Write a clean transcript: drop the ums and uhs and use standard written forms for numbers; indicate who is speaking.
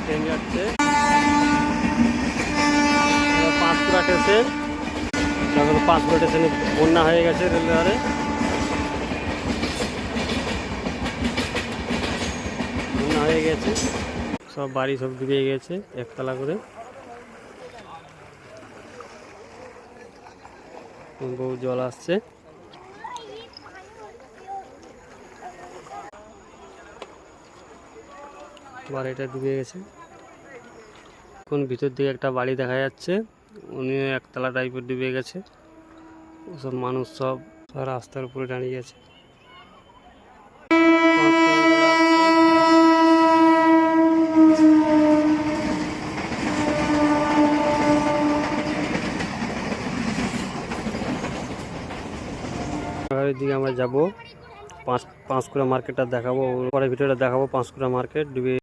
Speaker 1: Train যাচ্ছে Panskura station. Panskura স্টেশনে বন্যা হয়ে গেছে রেলওয়ে, বন্যা হয়ে গেছে, সব বাড়ি সব ডুবে গেছে একতলা করে। বহু জল আসছে, বাড়িটা ডুবে গেছে। এখন ভিতর দিকে একটা বাড়ি দেখা যাচ্ছে, উনিও একতলা টাইপের ডুবে গেছে। ওসব মানুষ সব রাস্তার উপরে দাঁড়িয়ে আছে। দিকে আমরা যাবো, পাঁশকুড়া মার্কেটটা দেখাবো, পরে ভিডিওটা দেখাবো পাঁশকুড়া মার্কেট ডুবে।